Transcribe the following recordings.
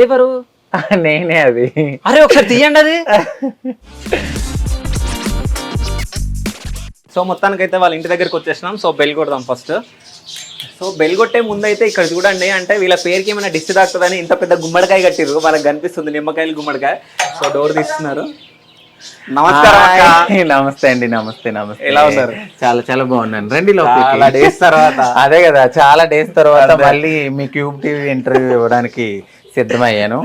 ఎవరు? నేనే అది. అరే ఒకసారి తీయండి అది. సో మొత్తానికైతే వాళ్ళ ఇంటి దగ్గరికి వచ్చేసినాం. సో బెల్ కొడదాం ఫస్ట్. సో బెల్ కొట్టే ముందైతే ఇక్కడ చూడండి, అంటే వీళ్ళ పేరుకి ఏమైనా డిష్ తాకుతుందని ఇంత పెద్ద గుమ్మడికాయ కట్టిర్రు. వాళ్ళకి కనిపిస్తుంది నిమ్మకాయలు గుమ్మడికాయ. సో డోర్ తీస్తున్నారు. నమస్కారం అక్క. నమస్తే అండి. నమస్తే నమస్తే. ఎలా ఉన్నారు? చాలా చాలా బాగున్నాను. రండి చాలా డేస్ తర్వాత. అదే కదా, చాలా డేస్ తర్వాత మళ్ళీ మీ క్యూబ్ టీవీ ఇంటర్వ్యూ ఇవ్వడానికి సిద్ధమయ్యాను.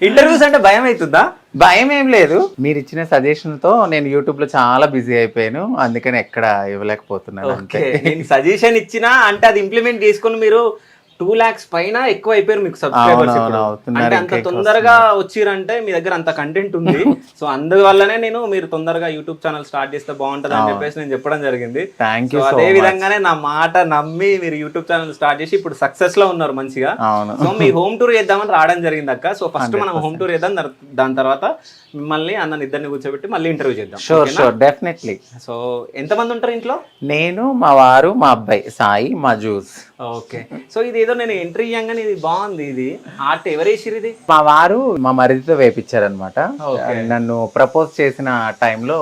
ఇంటర్వ్యూస్ అంటే భయం అవుతుందా? భయం ఏం లేదు. మీరు ఇచ్చిన సజెషన్ తో నేను యూట్యూబ్ లో చాలా బిజీ అయిపోయాను, అందుకని ఎక్కడ ఇవ్వలేకపోతున్నాను. అంతే. నేను సజెషన్ ఇచ్చినా అంటే అది ఇంప్లిమెంట్ చేసుకుని మీరు 2 lakhs పైన ఎక్కువ అయిపోయారు మీకు సబ్స్క్రైబర్స్. అంటే అంత తొందరగా వచ్చిరంటే మీ దగ్గర అంత కంటెంట్ ఉంది. సో అందువల్లనే నేను మీరు తొందరగా యూట్యూబ్ ఛానల్ స్టార్ట్ చేస్తే బాగుంటది అని చెప్పేసి నేను చెప్పడం జరిగింది. Thank you. అదే విధంగానే నా మాట నమ్మి మీరు యూట్యూబ్ ఛానల్ స్టార్ట్ చేసి ఇప్పుడు సక్సెస్ లో ఉన్నారు మంచిగా. సో మీ హోమ్ టూర్ చేద్దామని రావడం జరిగింది అక్క. సో ఫస్ట్ మనం హోమ్ టూర్ చేద్దాం, దాని తర్వాత మిమ్మల్ని అన్న ఇద్దరిని కూర్చోబెట్టి మళ్ళీ ఇంటర్వ్యూ చేద్దాం. Sure definitely. సో ఎంతమంది ఉంటారు ఇంట్లో? నేను, మా వారు, మా అబ్బాయి సాయి, మా జ్యూస్. ఓకే. సో ఇది ఏదో నేను ఎంట్రీ ఇయ్యంగానే ఇది బాగుంది. ఇది ఆర్ట్ ఎవరు వేసిరు? ఇది మా వారు మా మరిదితో వేపించారనమాట. నన్ను ప్రపోజ్ చేసిన టైంలో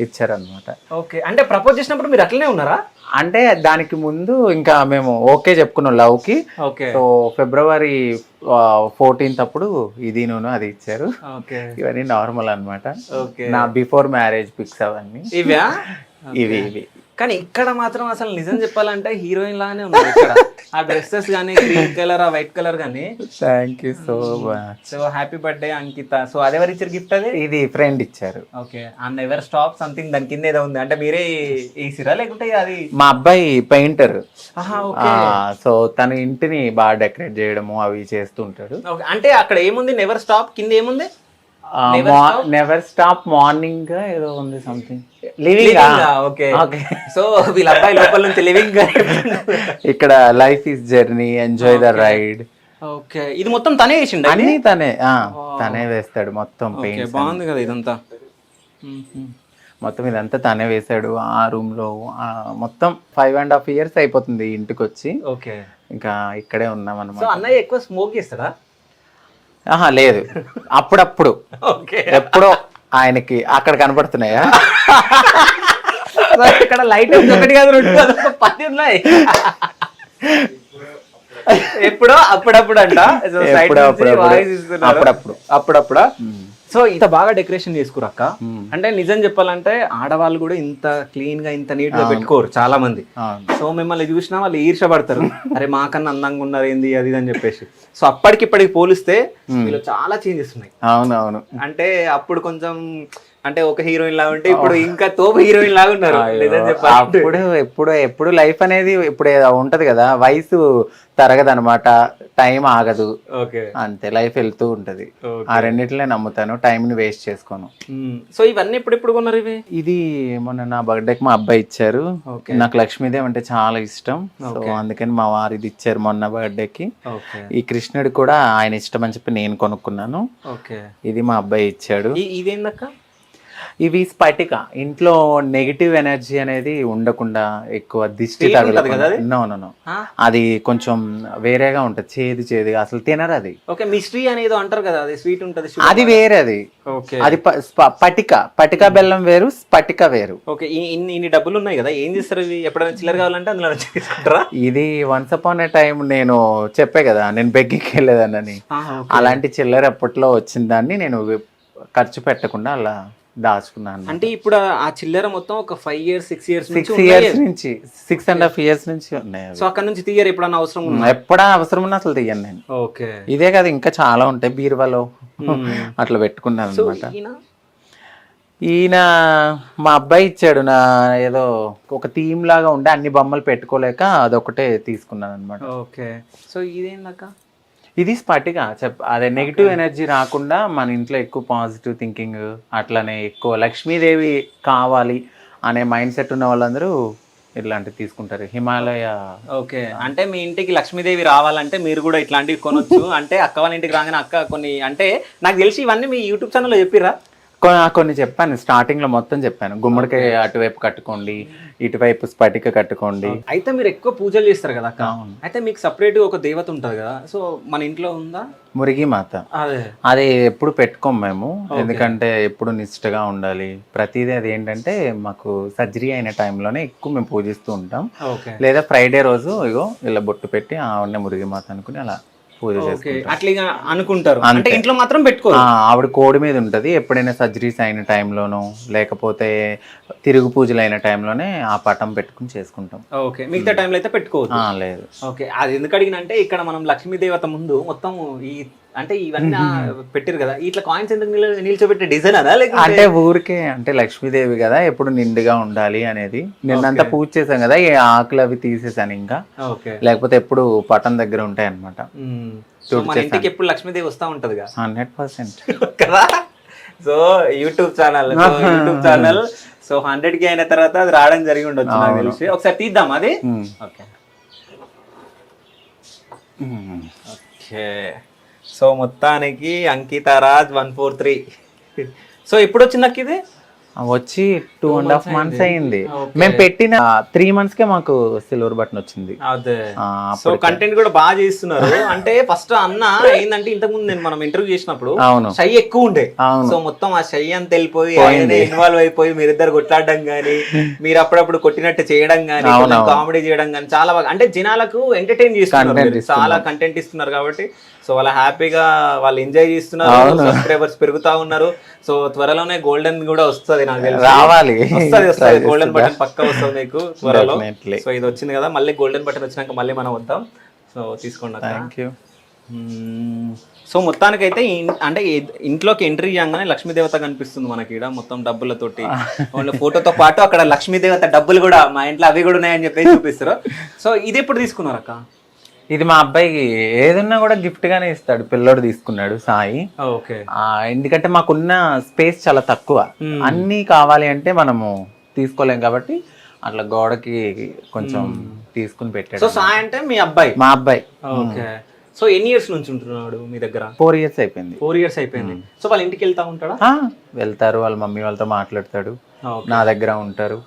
ఇచ్చారనమాట. ఓకే. అంటే ప్రపోజ్ చేసినప్పుడు మీరు అట్లనే ఉన్నారా? అంటే దానికి ముందు ఇంకా మేము ఓకే చెప్పుకున్నాం లవ్ కి. ఓకే. సో February 14th అప్పుడు ఇది నేను అది ఇచ్చారు. ఓకే. ఇవన్నీ నార్మల్ అన్నమాట. ఓకే. నా బిఫోర్ మ్యారేజ్ పిక్స్ అవన్నీ ఇవా? ఇవి కానీ ఇక్కడ మాత్రం అసలు నిజం చెప్పాలంటే హీరోయిన్ లానే ఉన్నారు ఇక్కడ. ఆ డ్రెస్సెస్ కానీ, గ్రీన్ కలర్, ఆ వైట్ కలర్ కానీ. Thank you so much. So happy birthday Ankita. So అదెవరు ఇచ్చారు గిఫ్ట్? అది ఇది ఫ్రెండ్ ఇచ్చారు. Okay. And ever stop something దాని కింద ఏదో ఉంది. అంటే మీరే వేసిరా లేకుంటే అది? మా అబ్బాయి పెయింటర్. ఓకే. సో తన ఇంటిని బాగా డెకరేట్ చేయడము అవి చేస్తుంటాడు. అంటే అక్కడ ఏముంది? నెవర్ స్టాప్ కింద ఏముంది? నెవర్ స్టాప్ మార్నింగ్ ఏదో ఉంది సంథింగ్. లివింగ్. ఓకే. సో వీళ్ళ అబ్బాయి లోపల నుంచి లివింగ్. ఇక్కడ life is journey, enjoy the ride. Okay. ఇది మొత్తం తనే వేసిండు? అన్ని తనే వేస్తాడు మొత్తం. పెయింట్ బాగుంది కదా ఇదంతా. మొత్తం ఇదంతా తనే వేసాడు. ఆ రూమ్ లో మొత్తం 5.5 years అయిపోతుంది ఇంటికి వచ్చి. ఓకే. ఇంకా ఇక్కడే ఉన్నాం అన్నమాట. సో అన్నయ్య ఎక్కువ స్మోక్ చేస్తాడా? లేదు, అప్పుడప్పుడు. ఓకే. ఎప్పుడో ఆయనకి అక్కడ కనపడుతున్నాయా? ఇక్కడ లైట్ ఒకటి కాదు, 10 ఉన్నాయి. ఎప్పుడో అప్పుడప్పుడు అంట. అప్పుడప్పుడు. సో ఇంత బాగా డెకరేషన్ చేసుకురక్క. అంటే నిజం చెప్పాలంటే ఆడవాళ్ళు కూడా ఇంత క్లీన్ గా ఇంత నీట్ గా పెట్టుకోరు చాలా మంది. సో మిమ్మల్ని చూసినా వాళ్ళు ఈర్షపడతారు, అరే మాకన్నా అందంగా ఉన్నారు ఏంది అది అని చెప్పేసి. సో అప్పటికిప్పటికి పోలిస్తే వీళ్ళు చాలా చేంజెస్ ఉన్నాయి. అవునవును. అంటే అప్పుడు కొంచెం అంటే ఒక హీరోయిన్ లాగా ఉంటే ఇప్పుడు ఇంకా తోపు హీరోయిన్ లాగా ఉన్నారు. ఎప్పుడు లైఫ్ అనేది ఇప్పుడు ఉంటది కదా, వయసు తరగదనమాట, టైం ఆగదు. అంతే, లైఫ్ వెళ్తూ ఉంటది. ఆ రెండిట్లే నమ్ముతాను, టైం ని వేస్ట్ చేసుకోను. సో ఇవన్నీ ఎప్పుడు కొన్నారు ఇవి? ఇది మొన్న నా బర్త్డేకి మా అబ్బాయి ఇచ్చారు. నాకు లక్ష్మీదేవి అంటే చాలా ఇష్టం. సో అందుకని మా వారు ఇది ఇచ్చారు మొన్న బర్త్డేకి. ఈ కృష్ణుడు కూడా ఆయన ఇష్టం అని చెప్పి నేను కొనుక్కున్నాను. ఇది మా అబ్బాయి ఇచ్చాడు. ఇదేందక్క? ఇవి స్ఫటిక. ఇంట్లో నెగిటివ్ ఎనర్జీ అనేది ఉండకుండా, ఎక్కువ దిష్టి తగలకుండా. అది కొంచెం వేరేగా ఉంటది, చేదుగా అసలు తినరు అది. ఓకే. మిస్ట్రీ అనేది అంటారు కదా, అది స్వీట్ ఉంటది. అది వేరే. అది పటిక బెల్లం వేరు, స్ఫటిక వేరు. ఓకే. ఇన్ని డబ్బులు ఉన్నాయి కదా, ఏం చేస్తారు ఇవి? ఎప్పుడైనా చిల్లర కావాలంటే అందులో తీసుకుంటారా? ఇది వన్స్ అపాన్ ఏ టైం నేను చెప్పే కదా, నేను బెగ్గికి వెళ్ళేదాన్ని. అలాంటి చిల్లర ఎప్పట్లో వచ్చిన దాన్ని నేను ఖర్చు పెట్టకుండా అలా దాచుకున్నాను. అంటే ఇప్పుడు ఆ చిల్లర మొత్తం ఒక 5 years 6 years నుంచి 6.5 years నుంచి ఉన్నాయి. సో అక్కడ నుంచి తీయరు ఎప్పుడన్నా అవసరం? ఎప్పుడైనా అవసరం ఉన్నా అసలు తీయను నేను. ఓకే. ఇదే కదా, ఇంకా చాలా ఉంటాయి బీరువాలో అట్లా పెట్టుకున్నాను అనమాట. ఈయన మా అబ్బాయి ఇచ్చాడు. నా ఏదో ఒక థీమ్ లాగా ఉండే, అన్ని బొమ్మలు పెట్టుకోలేక అదొకటే తీసుకున్నాను అనమాట. ఓకే. సో ఇదేందక్క? ఇది స్ఫటిక. అదే నెగిటివ్ ఎనర్జీ రాకుండా మన ఇంట్లో ఎక్కువ పాజిటివ్ థింకింగ్, అట్లనే ఎక్కువ లక్ష్మీదేవి కావాలి అనే మైండ్ సెట్ ఉన్న వాళ్ళందరూ ఇట్లాంటివి తీసుకుంటారు. హిమాలయ. ఓకే. అంటే మీ ఇంటికి లక్ష్మీదేవి రావాలంటే మీరు కూడా ఇట్లాంటివి కొనొచ్చు. అంటే అక్క వాళ్ళ ఇంటికి రాగానే అక్క కొన్ని, అంటే నాకు తెలిసి ఇవన్నీ మీ యూట్యూబ్ ఛానల్లో చెప్పిరా? కొన్ని చెప్పాను స్టార్టింగ్ లో, మొత్తం చెప్పాను. గుమ్మడికాయ అటువైపు కట్టుకోండి, ఇటువైపు స్ఫటిక కట్టుకోండి. అయితే మీరు ఎక్కువ పూజలు చేస్తారు కదా అక్క, అయితే మీకు సపరేట్ ఒక దేవత ఉంటది కదా, సో మన ఇంట్లో ఉందా మురిగి మాత? అదే అది ఎప్పుడు పెట్టుకోం మేము, ఎందుకంటే ఎప్పుడు నిష్ఠగా ఉండాలి. ప్రతిదీ అది ఏంటంటే మాకు సర్జరీ అయిన టైంలోనే ఎక్కువ మేము పూజిస్తూ ఉంటాం. లేదా ఫ్రైడే రోజు ఇగో ఇలా బొట్టు పెట్టి ఆవిడనే మురిగి మాత అనుకుని అలా పూజ చేసుకుంటాం. అట్లా అనుకుంటారు, అంటే ఇంట్లో మాత్రం పెట్టుకో. ఆవిడ కోడి మీద ఉంటది. ఎప్పుడైనా సర్జరీస్ అయిన టైంలోనో లేకపోతే తిరుగు పూజలు అయిన టైంలోనే ఆ పటం పెట్టుకుని చేసుకుంటాం. ఓకే, మిగతా టైంలో అయితే పెట్టుకోవచ్చు. లేదు. ఓకే, అది ఎందుకు అడిగినంటే ఇక్కడ మనం లక్ష్మీ దేవత ముందు మొత్తం ఈ అంటే ఇవన్నీ పెట్టారు కదా, ఇట్లా కాయిన్స్ ఎందుకు నిల్చోబెట్టే డిజైన్ అదా, లేకపోతే అంటే ఊరికే అంటే లక్ష్మీదేవి కదా ఎప్పుడు నిండుగా ఉండాలి అనేది. నిన్నంతా పూజ చేసాం కదా, ఈ ఆకులు అవి తీసేసాను ఇంకా. లేకపోతే ఎప్పుడు పటం దగ్గర ఉంటాయి అనమాట. మన ఇంటికి ఎప్పుడు లక్ష్మీదేవి వస్తా ఉంటది 100% కదా. So YouTube channel so 100K అయిన తర్వాత అది రావడం జరిగి ఉండొచ్చు నాకు తెలిసి. ఒకసారి తీద్దాం అది. ఓకే ఓకే, సో మొత్తానికి అంకితారాజ్ 143. సో ఎప్పుడు వచ్చింది నాకు ఇది? వచ్చి 2.5 months అయింది. మేము పెట్టిన 3 months కే మాకు సిల్వర్ బటన్ వచ్చింది. అదే, సో కంటెంట్ కూడా బాగా చేస్తున్నారు. అంటే ఫస్ట్ అన్న ఏంటంటే ఇంతకు ముందు నేను మనం ఇంటర్వ్యూ చేసినప్పుడు షై ఎక్కువ ఉండే, సో మొత్తం ఆ షై అంత వెళ్ళిపోయి ఇన్వాల్వ్ అయిపోయి మీరిద్దరు కొట్లాడడం గానీ, మీరు అప్పుడప్పుడు కొట్టినట్టు చేయడం గానీ, కామెడీ చేయడం గానీ చాలా బాగా, అంటే జనాలకు ఎంటర్టైన్ చేస్తున్నారు, చాలా కంటెంట్ ఇస్తున్నారు. కాబట్టి సో వాళ్ళ హ్యాపీగా వాళ్ళు ఎంజాయ్ చేస్తున్నారు, సబ్స్క్రైబర్స్ పెరుగుతా ఉన్నారు. సో త్వరలోనే గోల్డెన్ కూడా వస్తుంది నాకు తెలిసి, రావాలి, వస్తుంది గోల్డెన్ బటన్ పక్కా వస్తుంది మీకు త్వరలో. సో ఇది వచ్చింది కదా, మళ్ళీ గోల్డెన్ బటన్ వచ్చినాక మళ్ళీ మనం వద్దాం. సో తీసుకోండి. Thank you. సో మొత్తానికైతే అంటే ఇంట్లోకి ఎంట్రీ చేయగానే లక్ష్మీదేవత కనిపిస్తుంది మనకి ఇక్కడ మొత్తం డబ్బులతోటి. ఫోటోతో పాటు అక్కడ లక్ష్మీదేవత డబ్బులు కూడా మా ఇంట్లో అవి కూడా ఉన్నాయని చెప్పేసి చూపిస్తారు. సో ఇది ఎప్పుడు తీసుకున్నారు అక్క? ఇది మా అబ్బాయికి ఏదన్నా కూడా గిఫ్ట్ గానే ఇస్తాడు. పిల్లోడు తీసుకున్నాడు సాయి. ఓకే, ఎందుకంటే మాకున్న స్పేస్ చాలా తక్కువ, అన్ని కావాలి అంటే మనము తీసుకోలేం కాబట్టి అట్లా గోడకి కొంచెం తీసుకుని పెట్టాడు. సో సాయి అంటే మీ అబ్బాయి? మా అబ్బాయి. ఓకే, సో ఎన్ని ఇయర్స్ నుంచి ఉంటున్నాడు మీ దగ్గర? 4 years అయిపోయింది. 4 years అయిపోయింది. సో వాళ్ళ ఇంటికి వెళ్తా ఉంటాడా? వెళ్తారు, వాళ్ళ మమ్మీ వాళ్ళతో మాట్లాడతాడు, నా దగ్గర ఉంటారు.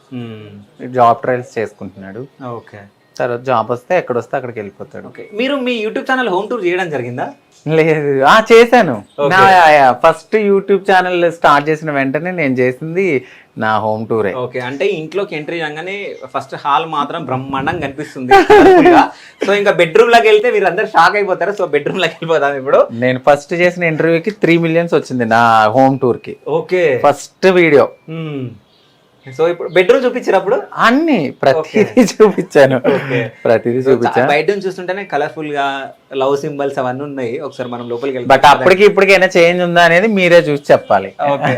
జాబ్ ట్రయల్స్ చేసుకుంటున్నాడు. ఓకే, తర్వాత జాబ్ వస్తే ఎక్కడ వస్తే అక్కడికి వెళ్ళిపోతాడు. మీరు మీ యూట్యూబ్ ఛానల్ హోమ్ టూర్ చేయడం జరిగిందా? లేదు, చేశాను. నా ఫస్ట్ యూట్యూబ్ ఛానల్ స్టార్ట్ చేసిన వెంటనే నేను చేసింది నా హోమ్ టూరే. ఓకే, అంటే ఇంట్లోకి ఎంట్రీ చేయగానే ఫస్ట్ హాల్ మాత్రం బ్రహ్మాండంగా కనిపిస్తుంది. సో ఇంకా బెడ్రూమ్ లోకి వెళ్తే మీరు అందరు షాక్ అయిపోతారు. సో బెడ్రూమ్ లోకి వెళ్ళిపోతాం ఇప్పుడు. నేను ఫస్ట్ చేసిన ఇంటర్వ్యూకి 3 million వచ్చింది నా హోమ్ టూర్ కి. Okay, first video. సో ఇప్పుడు బెడ్రూమ్ చూపించినప్పుడు అన్ని ప్రతిదీ చూపించాను. ప్రతిదీ చూపించాను. బయట నుంచి చూస్తుంటేనే కలర్ఫుల్ గా లవ్ సింబల్స్ అవన్నీ ఉన్నాయి. ఒకసారి మనం లోపలికి వెళ్తాం. బట్ అప్పటికి ఇప్పటికైనా చేంజ్ ఉందా అనేది మీరే చూసి చెప్పాలి. ఓకే,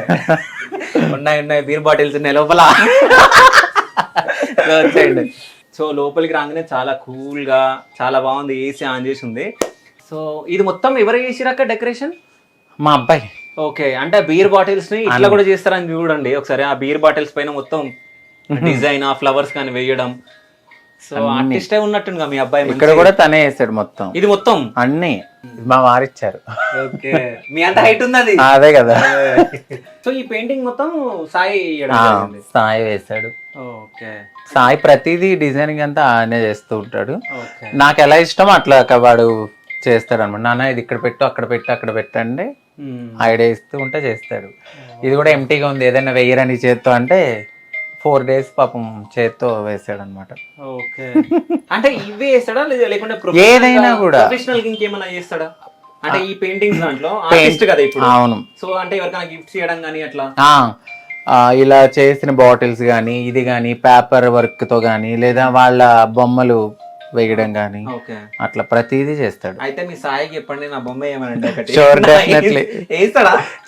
ఉన్నాయి బీర్ బాటిల్స్ ఉన్నాయి లోపల. వచ్చేయండి. సో లోపలికి రాగానే చాలా కూల్ గా చాలా బాగుంది, ఏసీ ఆన్ చేసి ఉంది. సో ఇది మొత్తం ఎవరు చేసిరాక డెకరేషన్? మా అబ్బాయి. ఓకే, అంటే బీర్ బాటిల్స్ ని ఇట్లా కూడా చేస్తారని చూడండి ఒకసారి. ఆ బీర్ బాటిల్స్ పైన మొత్తం డిజైన్, ఆ ఫ్లవర్స్ కానీ వేయడం. సో ఆర్టిస్టే ఉన్నట్టుందిగా మీ అబ్బాయి. ఇక్కడ కూడా తనే వేసాడు మొత్తం. ఇది మొత్తం అన్ని మా వారిచ్చారు. ఓకే, మీ అంత హైట్ ఉంది అది. అదే కదా. సో ఈ పెయింటింగ్ మొత్తం సాయి సాయి వేసాడు. ఓకే, సాయి ప్రతిదీ డిజైనింగ్ అంతా ఆయనే చేస్తూ ఉంటాడు. నాకు ఎలా ఇష్టం అట్లా వాడు చేస్తాడు అనమాట. నాన్న ఇది ఇక్కడ పెట్టు, అక్కడ పెట్టు, అక్కడ పెట్టండి ఐడియా ఇస్తూ ఉంటే చేస్తాడు. ఇది కూడా ఎంటీగా ఉంది, ఏదైనా వేయరని చేత్తో అంటే 4 days పాపం చేత్తో వేసాడు అనమాట. ఓకే, అంటే ఇవే వేస్తాడా లేకుంటే ఏదైనా కూడా ప్రొఫెషనల్ ఇంకేమైనా చేస్తాడా? అంటే ఈ పెయింటింగ్స్ దాంట్లో ఆర్టిస్ట్ కదా ఇప్పుడు. అవును. సో అంటే ఎవరికైనా గిఫ్ట్స్ చేయడం కానీ అట్లా ఇలా చేసిన బాటిల్స్ కానీ, ఇది కానీ పేపర్ వర్క్ తో కానీ, లేదా వాళ్ళ బొమ్మలు వేయడం కానీ అట్లా ప్రతిదీ చేస్తాడు. అయితే మీ సాయికి చెప్పండి నా బొమ్మ ఏమనండి.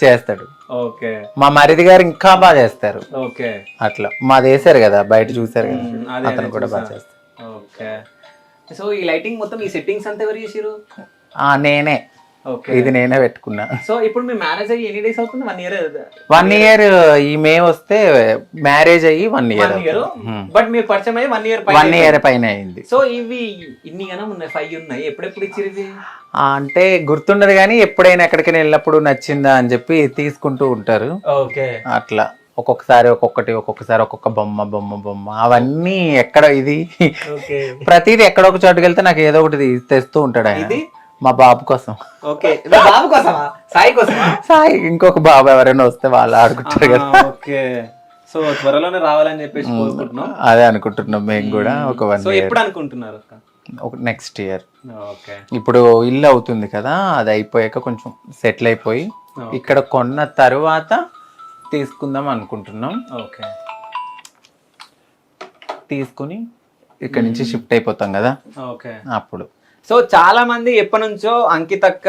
చేస్తాడు. ఓకే, మా మరిది గారు ఇంకా బాగా చేస్తారు. ఓకే, అట్లా మాది వేసారు కదా, బయట చూసారు కదా, అతను కూడా బాగా చేస్తారు. ఓకే, సో ఈ లైటింగ్ మొత్తం ఈ సెట్టింగ్స్ అంతా ఎవరు చేసిరు? నేనే. ఇది నేనే పెట్టుకున్నా. సో ఇప్పుడు మీ మ్యారేజ్ అయ్యి ఎన్ని డేస్ అవుతుంది? 1 year. 1 year ఈ మే వస్తే మ్యారేజ్ అయ్యి 1 year. బట్ మీరు పరిచయం అయ్యి 1 year 1 year పైన అయింది. సో ఇవి ఇన్ని గనం ఉన్నాయి, 5 ఉన్నాయి. ఎప్పుడెప్పుడు ఇచ్చిరు ఇవి? అంటే గుర్తుండదు కానీ ఎప్పుడైనా ఎక్కడికైనా వెళ్ళినప్పుడు నచ్చిందా అని చెప్పి తీసుకుంటూ ఉంటారు. ఓకే. అట్లా ఒక్కొక్కసారి ఒక్కొక్కసారి ఒక్కొక్క బొమ్మ అవన్నీ ఎక్కడ ఇది ప్రతిదీ ఎక్కడ ఒక చోటుకి వెళ్తే నాకు ఏదో ఒకటి తెస్తూ ఉంటాడు ఆయన. మా బాబు కోసం. ఓకే. బాబు కోసమా? సాయి కోసమా? సాయి ఇంకొక బాబు ఎవరైనా వస్తే వాళ్ళు ఆడుకుంటారు కదా. ఓకే. సో త్వరలోనే రావాలని చెప్పేసి కోరుకుంటున్నాం. అదే అనుకుంటున్నాం మేము కూడా. ఒక 1 year. ఎప్పుడు అనుకుంటున్నారు? Next year. ఓకే. ఇప్పుడు ఇల్లు అవుతుంది కదా, అది అయిపోయాక కొంచెం సెటిల్ అయిపోయి ఇక్కడ కొన్న తరువాత తీసుకుందాం అనుకుంటున్నాం. ఓకే. తీసుకుని ఇక్కడ నుంచి షిఫ్ట్ అయిపోతాం కదా. ఓకే. అప్పుడు సో చాలా మంది ఎప్పటి నుంచో అంకితక్క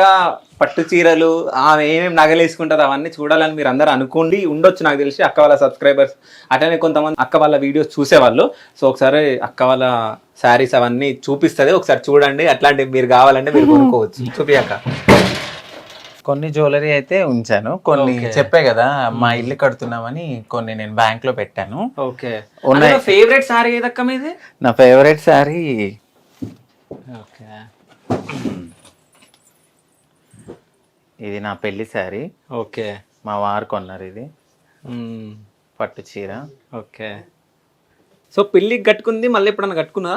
పట్టు చీరలు, ఆమె ఏమేమి నగలు వేసుకుంటారు అవన్నీ చూడాలని మీరు అందరూ అనుకోండి ఉండొచ్చు. నాకు తెలిసి అక్క వాళ్ళ సబ్స్క్రైబర్స్ అట్లనే కొంతమంది అక్క వాళ్ళ వీడియోస్ చూసేవాళ్ళు. సో ఒకసారి అక్క వాళ్ళ శారీస్ అవన్నీ చూపిస్తుంది, ఒకసారి చూడండి. అట్లాంటివి మీరు కావాలంటే మీరు కొనుక్కోవచ్చు. చూపియక్క. కొన్ని జ్యువెలరీ అయితే ఉంచాను, కొన్ని చెప్పే కదా మా ఇల్లు కడుతున్నామని కొన్ని నేను బ్యాంక్ లో పెట్టాను. ఓకే. ఫేవరెట్ శారీ ఏదక్క మీది? నా ఫేవరెట్ శారీ ఇది నా పెళ్లి శారీ. ఓకే. మా వారు కొన్నారు ఇది పట్టు చీర. ఓకే. సో పెళ్లికి కట్టుకుంది, మళ్ళీ ఎప్పుడన్నా కట్టుకున్నా?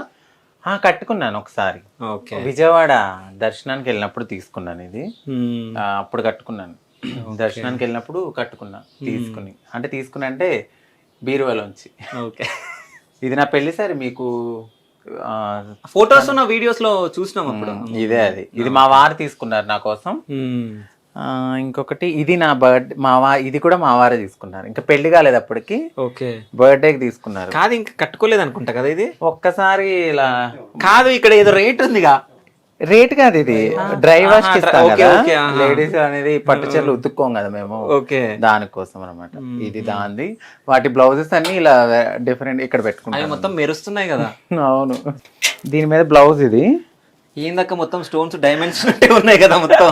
కట్టుకున్నాను ఒకసారి. ఓకే. విజయవాడ దర్శనానికి వెళ్ళినప్పుడు తీసుకున్నాను ఇది. అప్పుడు కట్టుకున్నాను. దర్శనానికి వెళ్ళినప్పుడు కట్టుకున్నా తీసుకుని. అంటే బీరువాలోంచి. ఓకే. ఇది నా పెళ్లి సారీ. మీకు ఫొటోస్ ఉన్న వీడియోస్ లో చూసినాం అప్పుడు. ఇదే అది. ఇది మా వారు తీసుకున్నారు నా కోసం. ఇంకొకటి ఇది నా బర్త్డే ఇది కూడా మా వారే తీసుకున్నారు. ఇంకా పెళ్లి కాలేదు అప్పటికి. ఓకే. బర్త్డేకి తీసుకున్నారు. కాదు ఇంకా కట్టుకోలేదు అనుకుంటా కదా ఇది. ఒక్కసారి ఇలా కాదు, ఇక్కడ ఏదో రేట్ ఉందిగా. రేట్ కాదు, ఇది డ్రై వాష్ ఇస్తాం కదా లేడీస్ అనేది. పట్టు చీరలు ఉతుక్కోం కదా మేము. ఓకే. దానికోసం అనమాట ఇది. దాంది వాటి బ్లౌజెస్ అన్ని ఇలా డిఫరెంట్ ఇక్కడ పెట్టుకుంటాం. మొత్తం మెరుస్తున్నాయి కదా. అవును. దీని మీద బ్లౌజ్ ఇది ఏందక్క మొత్తం స్టోన్స్ డైమండ్స్ ఉన్నాయి కదా మొత్తం.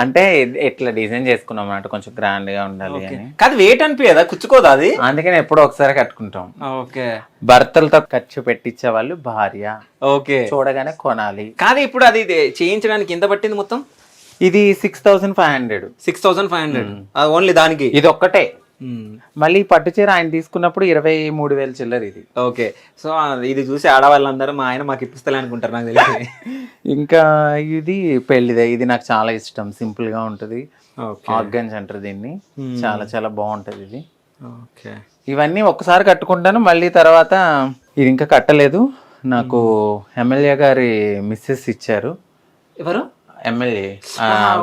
అంటే ఎట్లా డిజైన్ చేసుకున్నాం అన్నట్టు, కొంచెం గ్రాండ్ గా ఉండాలి అని. కాదు వెయిట్ అనిపించదా? కుచ్చుకోదా అది? అందుకని ఎప్పుడో ఒకసారి కట్టుకుంటాం. ఓకే. భర్తలతో ఖర్చు పెట్టించే వాళ్ళు భార్య. ఓకే. చూడగానే కొనాలి. కాదు ఇప్పుడు అది చేయించడానికి ఎంత పట్టింది మొత్తం? ఇది 6500. 6500 ఓన్లీ దానికి? ఇది ఒక్కటే. మళ్ళీ పట్టు చీర ఆయన తీసుకున్నప్పుడు 23,000 చిల్లర ఇది. ఓకే. సో ఇది చూసి ఆడవాళ్ళందరూ మా ఆయన మాకు ఇప్పిస్తలే అనుకుంటారు నాకు తెలిసి. ఇంకా ఇది పెళ్లిదే. ఇది నాకు చాలా ఇష్టం. సింపుల్ గా ఉంటది. ఆర్గన్స్ అంటారు దీన్ని. చాలా చాలా బాగుంటది ఇది. ఓకే. ఇవన్నీ ఒక్కసారి కట్టుకుంటాను, మళ్ళీ తర్వాత ఇది ఇంకా కట్టలేదు. నాకు ఎమ్మెల్యే గారి మిస్సెస్ ఇచ్చారు. ఎవరు? ఎమ్మెల్యే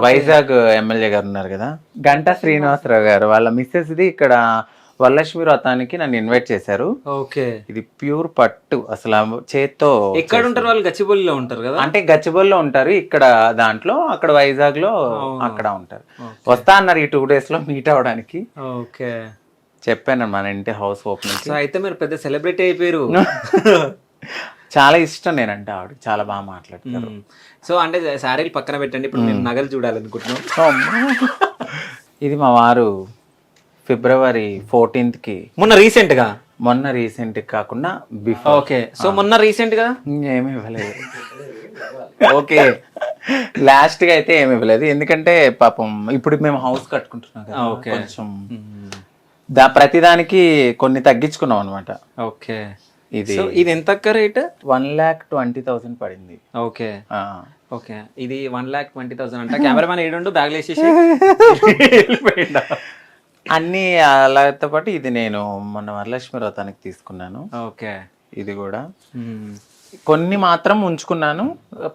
వైజాగ్ ఎమ్మెల్యే గారు ఉన్నారు కదా, గంటా శ్రీనివాసరావు గారు. వాళ్ళ మిస్సెస్ ఇది ఇక్కడ వరలక్ష్మి వ్రతానికి నన్ను ఇన్వైట్ చేశారు. ఓకే. ఇది ప్యూర్ పట్టు అసలు చేత్తో. ఎక్కడ ఉంటారు వాళ్ళు? గచ్చిబౌలిలో ఉంటారు కదా. అంటే గచ్చిబౌలిలో ఉంటారు, ఇక్కడ దాంట్లో అక్కడ వైజాగ్ లో అక్కడ ఉంటారు. వస్తా అన్నారు ఈ 2 days లో మీట్ అవ్వడానికి. ఓకే. చెప్పాను మన ఇంటి హౌస్ ఓపెనింగ్. సో అయితే మీరు పెద్ద సెలబ్రిటీ అయిపోయారు. చాలా ఇష్టం నేనంటే ఆవిడ, చాలా బాగా మాట్లాడతారు. సో అంటే శారీలు పక్కన పెట్టండి, ఇప్పుడు నేను నగలు చూడాలనుకుంటున్నాను. ఇది మా వారు February 14th కి మొన్న రీసెంట్ కాకుండా బిఫోర్. ఓకే. సో మొన్న రీసెంట్ గా ఏమి ఇవ్వలేదు. ఓకే. లాస్ట్ గా అయితే ఏమి ఇవ్వలేదు, ఎందుకంటే పాపం ఇప్పుడు మేము హౌస్ కట్టుకుంటున్నాం కదా. కొంచెం ప్రతిదానికి కొన్ని తగ్గించుకున్నాం అనమాట. ఓకే. ఇది ఎంత రేట్? 1,20,000 పడింది. ఓకే. ఓకే. ఇది 1,20,000 అంట. కెమెరామెన్ ఏడుండు బ్యాగ్ వేసేసి అన్ని అలాతో పాటు ఇది నేను మొన్న వరలక్ష్మి వ్రతానికి తీసుకున్నాను. ఓకే. ఇది కూడా కొన్ని మాత్రం ఉంచుకున్నాను.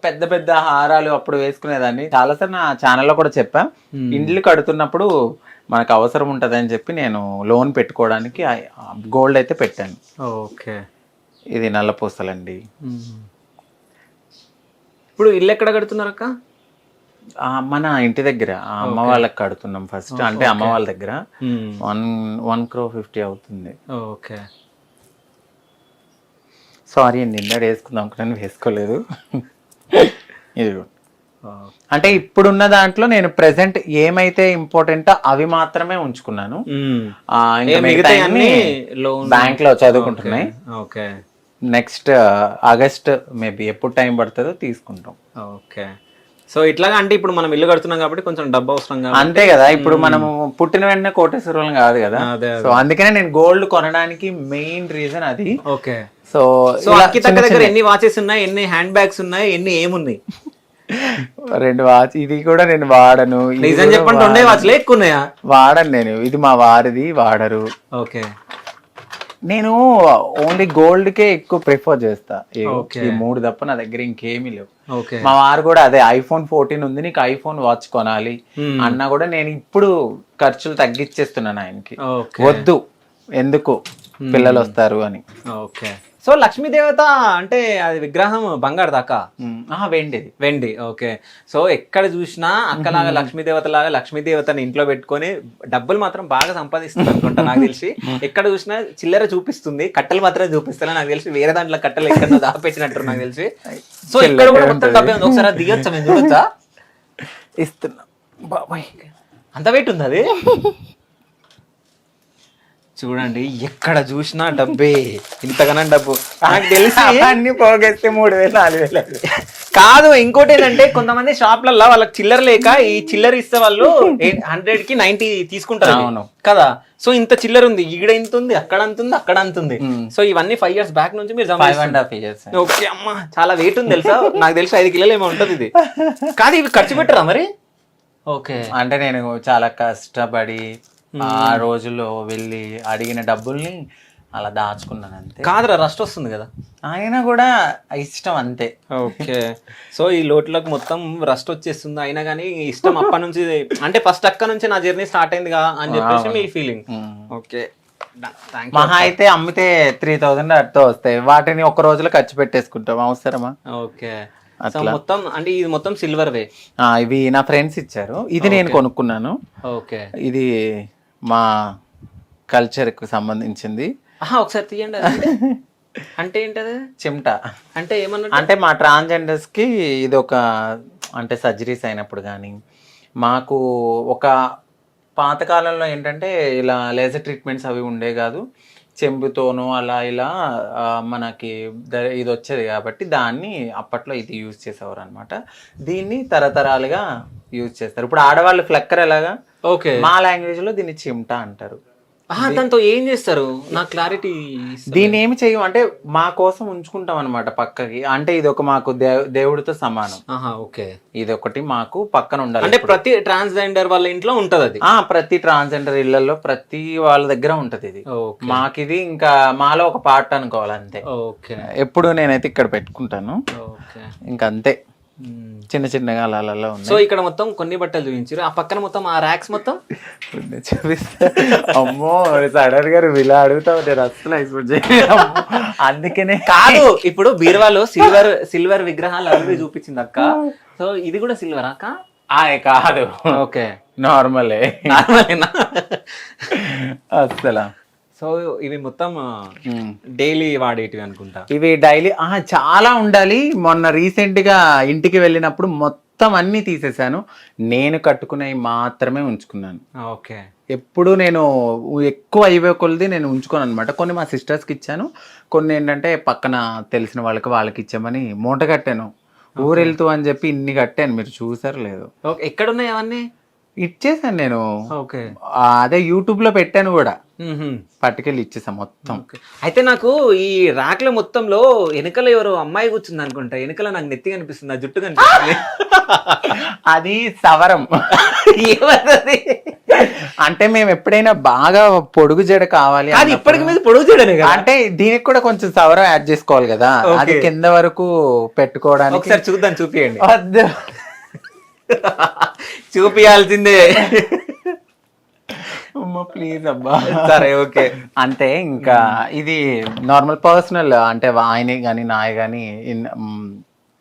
పెద్ద పెద్ద హారాలు అప్పుడు వేసుకునేదాన్ని. చాలాసార్లు నా ఛానల్లో కూడా చెప్పా, ఇండ్లు కడుతున్నప్పుడు మనకు అవసరం ఉంటుందని చెప్పి నేను లోన్ పెట్టుకోవడానికి గోల్డ్ అయితే పెట్టాను. ఓకే. ఇది నల్ల పూసలండి. ఇప్పుడు ఇల్లు ఎక్కడ కడుతున్నారు అక్క? మన ఇంటి దగ్గర అమ్మ వాళ్ళకి కడుతున్నాం ఫస్ట్. అంటే అమ్మ వాళ్ళ దగ్గర 1,50,00,000 అవుతుంది. ఓకే. సారీ అండి, నిన్న వేసుకుందాం అనుకున్నాను, వేసుకోలేదు. ఇది అంటే ఇప్పుడున్న దాంట్లో నేను ప్రెసెంట్ ఏమైతే ఇంపార్టెంటో అవి మాత్రమే ఉంచుకున్నాను. బ్యాంక్ లో చదువుకుంటున్నాయి. ఓకే, నెక్స్ట్ ఆగస్ట్ మేబీ ఎప్పుడు టైం పడుతుందో తీసుకుంటాం. ఓకే. సో ఇట్లాగా అంటే ఇప్పుడు మనం ఇల్లు కడుతున్నాం కాబట్టి కొంచెం డబ్బు అవసరం కాబట్టి అంతే కదా. ఇప్పుడు మనము పుట్టిన వెంటనే కోటేశ్వరులం కాదు కదా. సో అందుకనే నేను గోల్డ్ కొనడానికి మెయిన్ రీజన్ అది. ఓకే. సో అక్కితక్క దగ్గర ఎన్ని వాచెస్ ఉన్నాయి, ఎన్ని హ్యాండ్ బ్యాగ్స్ ఉన్నాయి, ఎన్ని ఏమున్నాయి? 2 వాచ్. ఇది కూడా నేను వాడను. నిజం చెప్పండి, 2 వాచ్లు ఎక్కువ ఉన్నాయా? వాడను నేను. ఇది మా వారిది, వాడరు. ఓకే. నేను ఓన్లీ గోల్డ్ కే ఎక్కువ ప్రిఫర్ చేస్తా. ఈ 3 తప్ప నా దగ్గర ఇంకేమీ లేవు. మా వారు కూడా అదే iPhone 14 ఉంది, నీకు iPhone వాచ్ కొనాలి అన్నా కూడా నేను ఇప్పుడు ఖర్చులు తగ్గించేస్తున్నాను ఆయనకి. వద్దు, ఎందుకు పిల్లలు వస్తారు అని. ఓకే. సో లక్ష్మీ దేవత అంటే అది విగ్రహం బంగారు దాకా? వెండి. ఓకే. సో ఎక్కడ చూసినా అక్కలాగా లక్ష్మీదేవత లాగా లక్ష్మీదేవతని ఇంట్లో పెట్టుకొని డబ్బులు మాత్రం బాగా సంపాదిస్తుంది అనుకుంటా నాకు తెలిసి. ఎక్కడ చూసినా చిల్లర చూపిస్తుంది, కట్టలు మాత్రమే చూపిస్తా నాకు తెలిసి. వేరే దాంట్లో కట్టలు ఎక్కడ దాపెట్టినట్టు నాకు తెలిసి. సో ఇక్కడ కూడా మొత్తం డబ్బే ఉంది. ఒకసారి దిగొచ్చా, మేము చూడొచ్చా? ఇస్తున్నా బాబాయ్. అంత వెయిట్ ఉంది అది? చూడండి, ఎక్కడ చూసినా డబ్బే, ఇంతగానో డబ్బు. నాకు తెలిసి అన్ని పోగేస్తే 3,000 4,000 కాదు. ఇంకోటి ఏంటంటే కొంతమంది షాప్లలో వాళ్ళకి చిల్లర లేక ఈ చిల్లర ఇస్తే వాళ్ళు 100కి 90 తీసుకుంటారు కదా. సో ఇంత చిల్లర ఉంది, ఈడ ఇంత ఉంది, అక్కడ అంత ఉంది, అక్కడ అంత ఉంది. సో ఇవన్నీ 5 years బ్యాక్ నుంచి మీరు 5.5 years. ఓకే అమ్మా, చాలా వెయిట్ ఉంది తెలుసా. నాకు తెలిసి 5 కిలోలు ఏమో ఉంటది ఇది. కాదు, ఇవి ఖర్చు పెట్టరా మరి? ఓకే. అంటే నేను చాలా కష్టపడి ఆ రోజుల్లో వెళ్ళి అడిగిన డబ్బుల్ని అలా దాచుకున్నాను అంతే. కాదురా, రస్ట్ వస్తుంది కదా. అయినా కూడా ఇష్టం అంతే. ఓకే. సో ఈ లోట్లోకి మొత్తం రస్ట్ వచ్చేస్తుంది, అయినా కానీ ఇష్టం అప్పటి నుంచి. అంటే ఫస్ట్ అక్క నుంచి నా జర్నీ స్టార్ట్ అయిందిగా అని చెప్పేసి మీ ఫీలింగ్. ఓకే. మహా అయితే అమ్మితే 3,000 అట్తో వస్తాయి. వాటిని ఒక రోజులో ఖర్చు పెట్టేసుకుంటాం, అవసరమా? ఓకే. మొత్తం అంటే ఇది మొత్తం సిల్వర్ వే. ఇవి నా ఫ్రెండ్స్ ఇచ్చారు. ఇది నేను కొనుక్కున్నాను. ఓకే. ఇది మా కల్చర్ కు సంబంధించింది. ఒకసారి తీయండి. అంటే ఏంటది? చిమ్టా అంటే ఏమన్నా అంటే మా ట్రాన్స్జెండర్స్ కి ఇది ఒక, అంటే సర్జరీస్ అయినప్పుడు కానీ మాకు ఒక పాతకాలంలో ఏంటంటే ఇలా లేజర్ ట్రీట్మెంట్స్ అవి ఉండే కాదు. చెంబుతోనూ అలా ఇలా మనకి ఇది వచ్చేది కాబట్టి దాన్ని అప్పట్లో ఇది యూజ్ చేసేవారు అనమాట. దీన్ని తరతరాలుగా యూజ్ చేస్తారు. ఇప్పుడు ఆడవాళ్ళు ఫ్లక్కర్ ఎలాగా, ఓకే, మా లాంగ్వేజ్ లో దీన్ని చిమ్టా అంటారు. దాంతో ఏం చేస్తారు నాకు క్లారిటీ. దీన్ని ఏమి చెయ్యం, అంటే మా కోసం ఉంచుకుంటాం అనమాట పక్కకి. అంటే ఇది ఒక మాకు దేవుడితో సమానం. ఓకే. ఇది ఒకటి మాకు పక్కన ఉండాలి. అంటే ప్రతి ట్రాన్స్జెండర్ వాళ్ళ ఇంట్లో ఉంటది అది. ప్రతి ట్రాన్స్జెండర్ ఇళ్లలో ప్రతి వాళ్ళ దగ్గర ఉంటది ఇది. మాకు ఇది ఇంకా మాలో ఒక పార్ట్ అనుకోవాలి అంతే. ఓకే. ఎప్పుడు నేనైతే ఇక్కడ పెట్టుకుంటాను. ఇంకా అంతే, చిన్న చిన్నగా అలా ఉంది. సో ఇక్కడ మొత్తం కొన్ని బట్టలు చూపించారు, ఆ పక్కన మొత్తం ఆ ర్యాక్స్ మొత్తం చూపిస్తా. అమ్మో సడన్ గారు ఇలా అడుగుతావు, నేను అసలు ఎక్స్పెక్ట్ చేయలేదు. అందుకనే కాదు, ఇప్పుడు బీరువాలో సిల్వర్ విగ్రహాలు అవి చూపించింది అక్క. సో ఇది కూడా సిల్వర్ అక్క? కాదు, ఓకే, నార్మలే. అసలు సో ఇవి మొత్తం డైలీ వాడేటివి అనుకుంటా. ఇవి డైలీ చాలా ఉండాలి. మొన్న రీసెంట్ గా ఇంటికి వెళ్ళినప్పుడు మొత్తం అన్ని తీసేసాను. నేను కట్టుకునేవి మాత్రమే ఉంచుకున్నాను. ఓకే. ఎప్పుడు నేను ఎక్కువ అయ్యే కొలది నేను ఉంచుకోను అనమాట. కొన్ని మా సిస్టర్స్కి ఇచ్చాను, కొన్ని ఏంటంటే పక్కన తెలిసిన వాళ్ళకి ఇచ్చామని మూట కట్టాను. ఊరు వెళ్తూ అని చెప్పి ఇన్ని కట్టాను, మీరు చూసారు లేదు. ఎక్కడున్నాయి అవన్నీ? ఇచ్చేసాను నేను. ఓకే. అదే యూట్యూబ్ లో పెట్టాను కూడా, పట్టుకెళ్ళి ఇచ్చేసా మొత్తం. అయితే నాకు ఈ రాక్ల మొత్తంలో వెనకల ఎవరో అమ్మాయి కూర్చుంది అనుకుంటా. వెనకల నాకు నెత్తి కనిపిస్తుంది, ఆ జుట్టు కనిపిస్తుంది. అది సవరం. ఏమన్నది అంటే మేము ఎప్పుడైనా బాగా పొడుగు జడ కావాలి, అది ఇప్పటికి మీద పొడుగు జడనే కదా, అంటే దీనికి కూడా కొంచెం సవరం యాడ్ చేసుకోవాలి కదా. అది కింద వరకు పెట్టుకోవడానికి. ఒకసారి చూద్దాం, చూపియండి. వద్దు, చూపియాల్సిందే. ప్లీజ్ అబ్బా. సరే, ఓకే, అంతే. ఇంకా ఇది నార్మల్ పర్సనల్, అంటే ఆయనే గాని నాయ గాని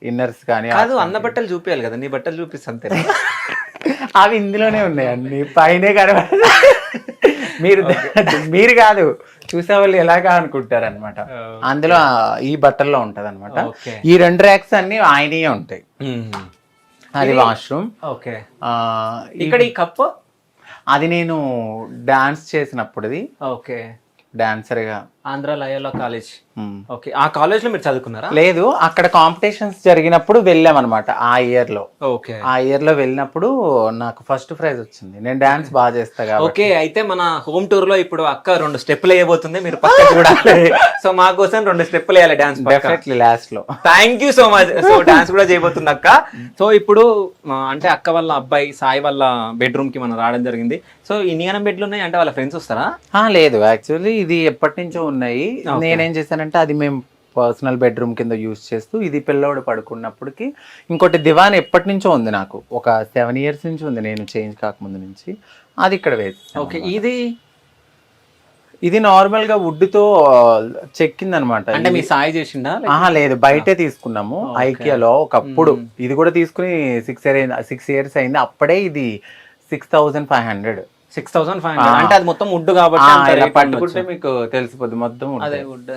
ఇన్నర్స్ కానీ. కాదు, అన్న బట్టలు చూపించాలి కదా, నీ బట్టలు చూపిస్తా అంతే. అవి ఇందులోనే ఉన్నాయి అన్ని, పైనే కనబడ. మీరు కాదు, చూసే వాళ్ళు ఎలాగా అనుకుంటారు అనమాట. అందులో ఈ బట్టల్లో ఉంటది అనమాట. ఈ 2 ర్యాక్స్ అన్ని ఆయనయే ఉంటాయి. అది వాష్రూమ్. ఓకే. ఇక్కడ ఈ కప్ అది నేను డాన్స్ చేసినప్పుడుది. ఓకే. డాన్సర్ గా ఆంధ్ర లయోలా కాలేజ్. ఓకే. ఆ కాలేజ్ లో మీరు చదువుకున్నారా? లేదు, అక్కడ కాంపిటీషన్స్ జరిగినప్పుడు వెళ్ళాం అనమాట ఆ ఇయర్ లో. ఓకే. ఆ ఇయర్ లో వెళ్ళినప్పుడు నాకు ఫస్ట్ ప్రైజ్ వచ్చింది. నేను డాన్స్ బాగా చేస్తా కాబట్టి. ఓకే. అయితే మన హోమ్ టూర్ లో ఇప్పుడు అక్క 2 స్టెప్పులు వేయబోతుంది, మీరు పక్క చూడాలి. సో మా కోసం 2 స్టెప్పులు వేయాలి డాన్స్. డెఫినెట్లీ లాస్ట్ లో. Thank you so much. So dance కూడా చేయబోతుంది అక్క. సో ఇప్పుడు అంటే అక్క వాళ్ళ అబ్బాయి సాయి వాళ్ళ బెడ్రూమ్ కి మనం రావడం జరిగింది. సో ఇన్ని బెడ్లు ఉన్నాయి అంటే వాళ్ళ ఫ్రెండ్స్ వస్తారా? లేదు, యాక్చువల్లీ ఇది ఎప్పటి నుంచో ఉన్నాయి. నేనేం చేశానంటే అది మేము పర్సనల్ బెడ్రూమ్ కింద యూజ్ చేస్తూ, ఇది పిల్లోడు పడుకున్నప్పటికి. ఇంకోటి దివాన్ ఎప్పటి నుంచో ఉంది, నాకు ఒక 7 years నుంచి ఉంది, నేను చేంజ్ కాకముందు నుంచి. అది ఇక్కడ వేసి. ఓకే. ఇది నార్మల్ గా వుడ్ తో చెక్కింది అనమాట. అంటే మీ సాయి చేసిండా? లేదు, బయటే తీసుకున్నాము ఐకియాలో ఒకప్పుడు. ఇది కూడా తీసుకుని 6 years అయింది. అప్పుడే ఇది 6,500. 6,500 అంటే అది మొత్తం వుడ్ కాబట్టి పట్టుకుంటే మీకు తెలిసిపోద్ది మొత్తం అదే వుడ్.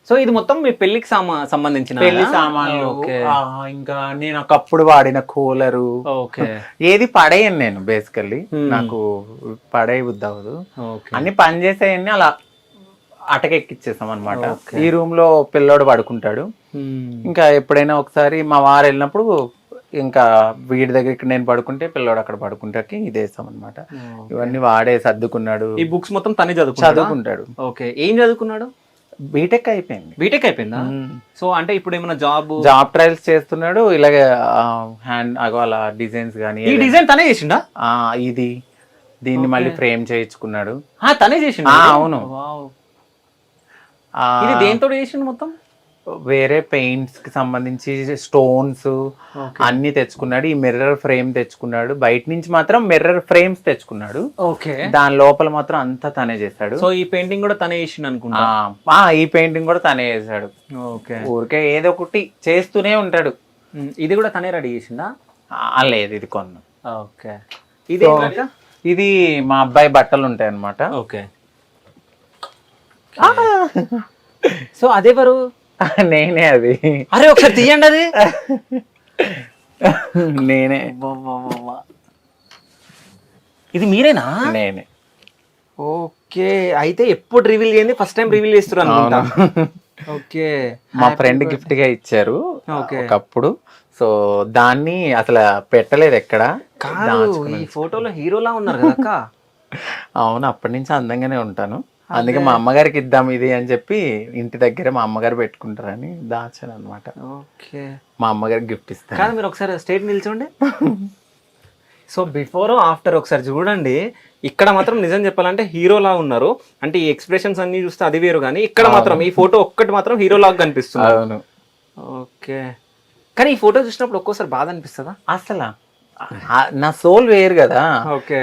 సో ఇది మొత్తం మీ పెళ్లికి సంబంధించిన పెళ్లి సామాన్లు. ఇంకా నేను ఒకప్పుడు వాడిన కూలరు. ఓకే. ఏది పడేయను నేను బేసికల్లీ, నాకు పడే బుద్ధి అవ్వదు. అన్ని పని చేసేయన్ని అలా అటకెక్కిచ్చేసాం అనమాట. ఈ రూమ్ లో పిల్లోడు పడుకుంటాడు. ఇంకా ఎప్పుడైనా ఒకసారి మా వారు వెళ్ళినప్పుడు ఇంకా వీడి దగ్గర ఇక్కడ నేను పడుకుంటే పిల్లోడు అక్కడ పడుకుంటాకి ఇదేసాం అనమాట. ఇవన్నీ వాడే సర్దుకున్నాడు. ఈ బుక్స్ మొత్తం తనే చదువుకుంటాడు. ఓకే. ఏం చదువుకున్నాడు? బీటెక్ అయిపోయింది. బీటెక్ అయిపోయిందా? సో అంటే ఇప్పుడు ఏమైనా జాబ్ ట్రయల్స్ చేస్తున్నాడు. ఇలాగే హ్యాండ్ అలా డిజైన్స్ గానీ. ఈ డిజైన్ తనే చేసిండా? దీన్ని మళ్ళీ ఫ్రేమ్ చేయించుకున్నాడు. తనే చేసిండు? అవును. ఇది దేంతో చేసిండు మొత్తం? వేరే పెయింట్స్ కి సంబంధించి స్టోన్స్ అన్ని తెచ్చుకున్నాడు. ఈ మిర్రర్ ఫ్రేమ్ తెచ్చుకున్నాడు. బయట నుంచి మాత్రం మిర్రర్ ఫ్రేమ్స్ తెచ్చుకున్నాడు. ఓకే. దాని లోపల మాత్రం అంతా తనే చేశాడు. సో ఈ పెయింటింగ్ కూడా తనే చేసిండు అనుకుంటా. ఈ పెయింటింగ్ కూడా తనే చేశాడు. ఓకే. ఊరికే ఏదో ఒకటి చేస్తూనే ఉంటాడు. ఇది కూడా తనే రెడీ చేసిందా? లేదు, ఇది కొన్నా. ఓకే. ఇది మా అబ్బాయి బట్టలు ఉంటాయి అన్నమాట. ఓకే. సో అదెవరు? నేనే. అది అరే ఒకసారి తీయండి. అది నేనే. ఇది మీరేనా? నేనే. ఓకే. అయితే ఎప్పుడు రివీల్ చేయండి, ఫస్ట్ టైం రివీల్ చేస్తున్నారు. ఓకే. మా ఫ్రెండ్ గిఫ్ట్ గా ఇచ్చారు ఒకప్పుడు. సో దాన్ని అసలు పెట్టలేదు ఎక్కడ. ఈ ఫోటోలో హీరోలా ఉన్నారు కదా? అవును, అప్పటి నుంచి అందంగానే ఉంటాను. అందుకే మా అమ్మగారికి ఇద్దాం ఇది అని చెప్పి ఇంటి దగ్గర మా అమ్మగారు పెట్టుకుంటారని దాచాను అనమాట. ఓకే. మా అమ్మగారికి గిఫ్ట్ ఇస్తాను. కానీ మీరు ఒకసారి స్టేట్ నిల్చోండి. సో బిఫోర్ ఆఫ్టర్ ఒకసారి చూడండి. ఇక్కడ మాత్రం నిజం చెప్పాలంటే హీరోలా ఉన్నారు. అంటే ఈ ఎక్స్ప్రెషన్స్ అన్ని చూస్తే అది వేరు, కానీ ఇక్కడ మాత్రం ఈ ఫోటో ఒక్కటి మాత్రం హీరోలాగా కనిపిస్తుంది. అవును. ఓకే. కానీ ఈ ఫోటో చూసినప్పుడు ఒక్కోసారి బాధ అనిపిస్తుందా? అసలు నా సోల్ వేరు కదా. ఓకే.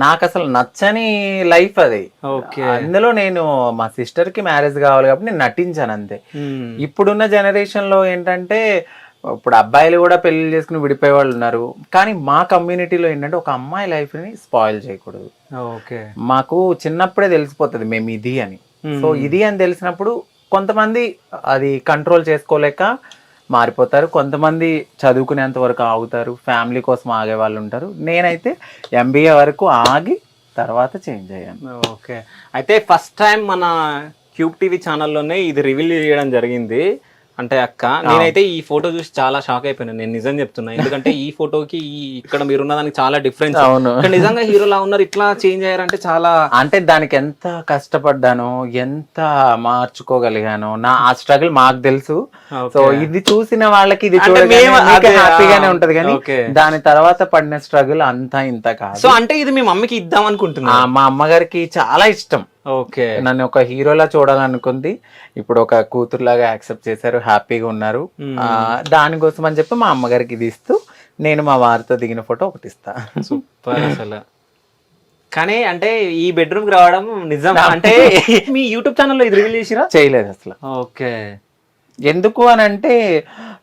నాకు అసలు నచ్చని లైఫ్ అది. ఓకే. అందులో నేను మా సిస్టర్ కి మ్యారేజ్ కావాలి కాబట్టి నేను నటించాను అంతే. ఇప్పుడున్న జనరేషన్ లో ఏంటంటే ఇప్పుడు అబ్బాయిలు కూడా పెళ్లి చేసుకుని విడిపోయే వాళ్ళు ఉన్నారు. కానీ మా కమ్యూనిటీలో ఏంటంటే ఒక అమ్మాయి లైఫ్ ని స్పాయిల్ చేయకూడదు. ఓకే. మాకు చిన్నప్పుడే తెలిసిపోతుంది మేము ఇది అని. సో ఇది అని తెలిసినప్పుడు కొంతమంది అది కంట్రోల్ చేసుకోలేక మారిపోతారు. కొంతమంది చదువుకునేంత వరకు ఆగుతారు, ఫ్యామిలీ కోసం ఆగే వాళ్ళు ఉంటారు. నేనైతే MBA వరకు ఆగి తర్వాత చేంజ్ అయ్యాను. ఓకే. అయితే ఫస్ట్ టైం మన క్యూబ్ టీవీ ఛానల్లోనే ఇది రివీల్ చేయడం జరిగింది. అంటే అక్క, నేనైతే ఈ ఫోటో చూసి చాలా షాక్ అయిపోయాను. నేను నిజం చెప్తున్నా, ఎందుకంటే ఈ ఫోటోకి ఇక్కడ మీరున్న దానికి చాలా డిఫరెన్స్. అవును, నిజంగా హీరోలా ఉన్నారు, ఇట్లా చేంజ్ అయ్యారంటే చాలా. అంటే దానికి ఎంత కష్టపడ్డానో, ఎంత మార్చుకోగలిగానో, ఆ స్ట్రగుల్ మాకు తెలుసు. సో ఇది చూసిన వాళ్ళకి ఇది హ్యాపీగానే ఉంటది, కానీ దాని తర్వాత పడిన స్ట్రగుల్ అంతా ఇంత కాదు. సో అంటే ఇది మీ మమ్మీకి ఇద్దాం అనుకుంటున్నా. మా అమ్మగారికి చాలా ఇష్టం. ఓకే. నన్ను ఒక హీరోలా చూడాలనుకుంది. ఇప్పుడు ఒక కూతురులాగా యాక్సెప్ట్ చేశారు, హ్యాపీగా ఉన్నారు. దానికోసం అని చెప్పి మా అమ్మగారికి ఇది ఇస్తూ నేను మా వారితో దిగిన ఫోటో ఒకటి ఇస్తా. సూపర్ అసలు. కానీ అంటే ఈ బెడ్రూమ్ కి రావడం నిజం. అంటే మీ యూట్యూబ్ ఛానల్లో ఇది రివీల్ చేసిరా? చేయలేదు అసలు. ఓకే. ఎందుకు అని అంటే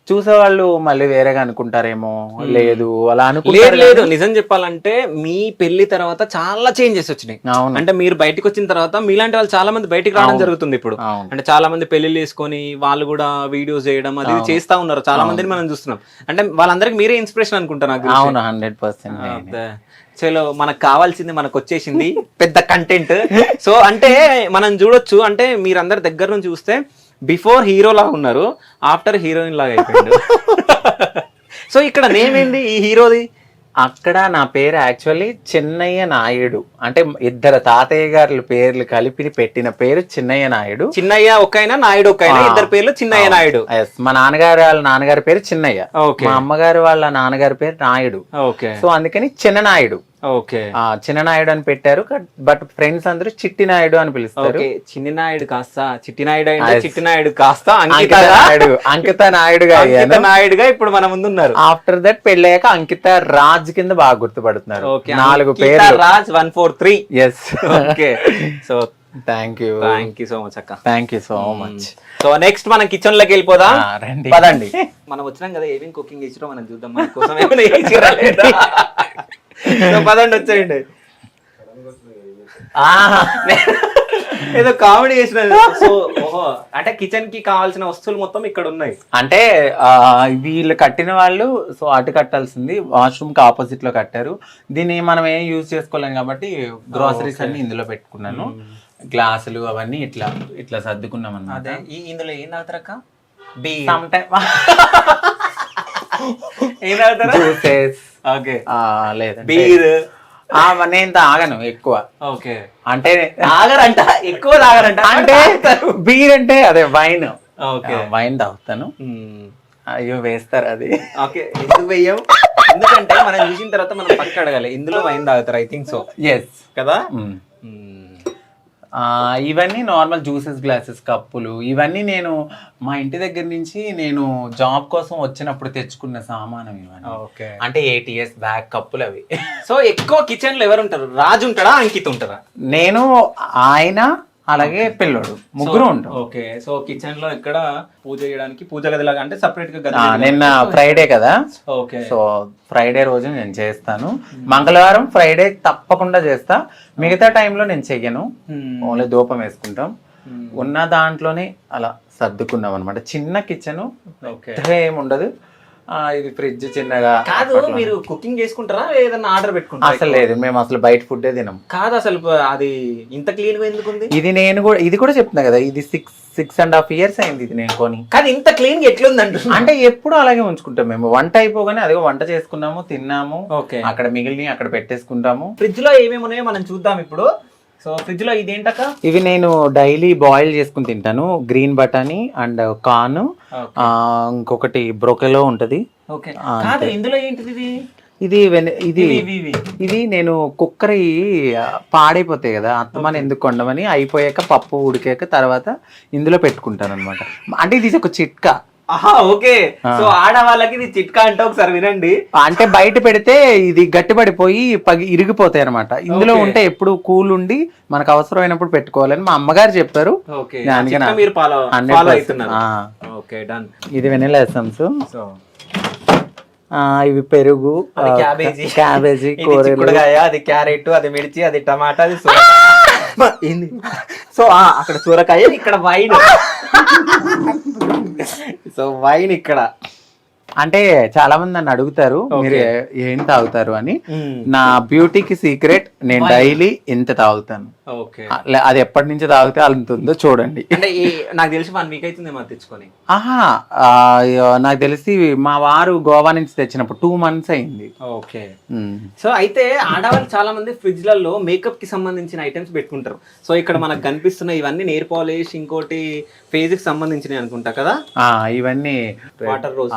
చూసేవాళ్ళు మళ్ళీ వేరేగా అనుకుంటారేమో, లేదు అలా లేదు అనుకుంటారు. లేదు నిజం చెప్పాలంటే మీ పెళ్లి తర్వాత చాలా చేంజెస్ వచ్చినాయి. అవును. అంటే మీరు బయటకు వచ్చిన తర్వాత మీలాంటి వాళ్ళు చాలా మంది బయటికి రావడం జరుగుతుంది ఇప్పుడు. అవును. అంటే చాలా మంది పెళ్లిళ్ళు చేసుకొని వాళ్ళు కూడా వీడియోస్ చేయడం అది ఇది చేస్తా ఉన్నారు. చాలా మందిని మనం చూస్తున్నాం. అంటే వాళ్ళందరికి మీరే ఇన్స్పిరేషన్ అనుకుంటా నాకు తెలిసి. అవును 100%. అబ్బే. చలో మనకు కావాల్సింది మనకు వచ్చేసింది పెద్ద కంటెంట్. సో అంటే మనం చూడొచ్చు, అంటే మీరందరి దగ్గర నుంచి చూస్తే బిఫోర్ హీరో లాగా ఉన్నారు, ఆఫ్టర్ హీరోయిన్ లాగా అయిపోయింది. సో ఇక్కడ నేమ్ ఏంది ఈ హీరోది? అక్కడ నా పేరు యాక్చువల్లీ చిన్నయ్య నాయుడు. అంటే ఇద్దరు తాతయ్య గారి పేర్లు కలిపి పెట్టిన పేరు చిన్నయ్య నాయుడు. చిన్నయ్య ఒక్కైనా నాయుడు ఒక్కైనా, ఇద్దరు పేర్లు చిన్నయ్య నాయుడు. మా నాన్నగారు వాళ్ళ నాన్నగారి పేరు చిన్నయ్య, ఓకే. మా అమ్మగారు వాళ్ళ నాన్నగారి పేరు నాయుడు. ఓకే. సో అందుకని చిన్న నాయుడు, ఓకే, చిన్న నాయుడు అని పెట్టారు. బట్ ఫ్రెండ్స్ అందరూ చిట్టి నాయుడు అని పిలుస్తారు. చిన్ని నాయుడు కాస్త చిట్టి నాయుడు అయితే చిట్టి నాయుడు కాస్త అంకిత నాయుడుగా అంకిత నాయుడుగా ఇప్పుడు మన ముందు ఉన్నారు. ఆఫ్టర్ దట్ పెళ్ళయ్యాక అంకిత రాజ్ కింద బాగా గుర్తుపడుతున్నారు. 4 పేర్లు Raj 143. Yes. Okay. So thank you so much అక్క. Thank you so much. So next మనం కిచెన్ లోకి వెళ్ళిపోదాం. రండి పదండి. మనం వచ్చినాం కదా, ఏమేమి కుకింగ్ చేసిరో మనం చూద్దాం. మన కోసం ఏమైనా చేసిరా లేదా? సో పదండి, వచ్చేయండి. ఏదో కామెడీ చేసిన. సో ఓహో, అంటే కిచెన్ కి కావాల్సిన వస్తువులు మొత్తం ఇక్కడ ఉన్నాయి. అంటే వీళ్ళు కట్టిన వాళ్ళు సో అటు కట్టాల్సింది వాష్రూమ్ కి ఆపోజిట్ లో కట్టారు. దీన్ని మనం ఏం యూజ్ చేసుకోలేం కాబట్టి గ్రోసరీస్ అన్ని ఇందులో పెట్టుకున్నాను. గ్లాసులు అవన్నీ ఇట్లా ఇట్లా సర్దుకున్నాం అన్నమాట. అదే ఇందులో ఏం తాగుతారక్క? ఏం తాగుతారా? జ్యూసెస్. ఓకే. లేదా బీర్. నేను తాగను ఎక్కువ. ఓకే. అంటే తాగరంట, ఎక్కువ తాగరంట. అంటే బీర్ అంటే అదే వైన్. ఓకే. వైన్ తాగుతాను. అయ్యో వేస్తారు అది. ఓకే. ఎందుకు వెయ్యం? ఎందుకంటే మనం చూసిన తర్వాత మనం పక్క అడగాలి, ఇందులో వైన్ తాగుతారు. I think so. ఎస్ కదా. ఇవన్నీ నార్మల్ జ్యూసెస్ గ్లాసెస్, కప్పులు. ఇవన్నీ నేను మా ఇంటి దగ్గర నుంచి నేను జాబ్ కోసం వచ్చినప్పుడు తెచ్చుకున్న సామానం ఇవన్నీ. ఓకే. అంటే 8 years బ్యాక్ కప్పులు అవి. సో ఎక్కువ కిచెన్ లో ఎవరు ఉంటారు? రాజు ఉంటాడా, అంకిత్ ఉంటారా? నేను, ఆయన, అలాగే పిల్లోడు, ముగ్గురు ఉంటాం. ఓకే. సో కిచెన్ లో ఇక్కడ పూజ చేయడానికి పూజ గది లాగా, అంటే సపరేట్ గా గది. నిన్న ఫ్రైడే కదా. ఓకే. సో ఫ్రైడే రోజు నేను చేస్తాను. మంగళవారం ఫ్రైడే తప్పకుండా చేస్తా. మిగతా టైంలో నేను చెయ్యను. ఓన్లీ ధూపం వేసుకుంటాం. ఉన్న దాంట్లోనే అలా సర్దుకున్నాం అనమాట. చిన్న కిచెన్, ఏమి ఉండదు. ఇది ఫ్రిడ్జ్ చిన్నగా. కాదు, మీరు కుకింగ్ చేసుకుంటారా ఏదైనా ఆర్డర్ పెట్టుకుంటారా? అసలు లేదు, మేము అసలు బయట ఫుడ్డే తినం. కాదు, అసలు అది ఇంత క్లీన్ గా ఎందుకు ఉంది? ఇది కూడా చెప్తున్నా కదా, ఇది 6.5 years అయింది ఇది నేను కొని. కానీ ఇంత క్లీన్ గా ఎట్లుంది అంటే ఎప్పుడు అలాగే ఉంచుకుంటాం మేము. వంట అయిపోగానే అదే వంట చేసుకున్నాము, తిన్నాము. ఓకే. అక్కడ మిగిలిన అక్కడ పెట్టేసుకుంటాము. ఫ్రిడ్జ్ లో ఏమేమి ఉన్నాయో మనం చూద్దాం ఇప్పుడు. సో ఫ్రిడ్జ్ లో ఇదేంటక్క? ఇవి నేను డైలీ బాయిల్ చేసుకుని తింటాను. గ్రీన్ బటానీ అండ్ కార్న్, ఇంకొకటి బ్రోకెలో ఉంటది. ఓకే. కాదు, ఇందులో ఏంటిది? ఇది నేను కుక్కర్ పాడైపోతాయి కదా, అత్తమని ఎందుకు కొండమని అయిపోయాక పప్పు ఉడికాక తర్వాత ఇందులో పెట్టుకుంటాను అనమాట. అంటే ఇది ఒక చిట్కా. ఓకే. సో ఆడవాళ్ళకి ఇది చిట్కా అంటే ఒకసారి వినండి. అంటే బయట పెడితే ఇది గట్టిపడిపోయి ఇరిగిపోతాయి అనమాట. ఇందులో ఉంటే ఎప్పుడు కూల్ ఉండి మనకు అవసరమైనప్పుడు పెట్టుకోవాలని మా అమ్మగారు చెప్పారు. ఇది వెనిలా ఎసెన్స్, ఇవి పెరుగు, క్యాబేజీ, కూరగాయ, అది క్యారెట్, అది మిర్చి, అది టమాటా, అది ఏంది. సో అక్కడ సూరకాయ, ఇక్కడ వైన్. సో వైన్ ఇక్కడ. అంటే చాలా మంది నన్ను అడుగుతారు మీరు ఏం తాగుతారు అని. నా బ్యూటీకి సీక్రెట్, నేను డైలీ ఇంత తాగుతాను. అది ఎప్పటి నుంచి తాగితే అంత ఉందో చూడండి. అంటే నాకు తెలిసి 1 week అవుతుంది మా తెచ్చుకొని. నాకు తెలిసి మా వారు గోవా నుంచి తెచ్చినప్పుడు 2 months అయింది. ఓకే. సో అయితే ఆడవాళ్ళు చాలా మంది ఫ్రిడ్జ్ లలో మేకప్ కి సంబంధించిన ఐటమ్స్ పెట్టుకుంటారు. సో ఇక్కడ మనకు కనిపిస్తున్న ఇవన్నీ నెయిల్ పాలిష్, ఇంకోటి ఫేస్ కి సంబంధించినవి అనుకుంటా కదా. ఇవన్నీ వాటర్ రోజ్,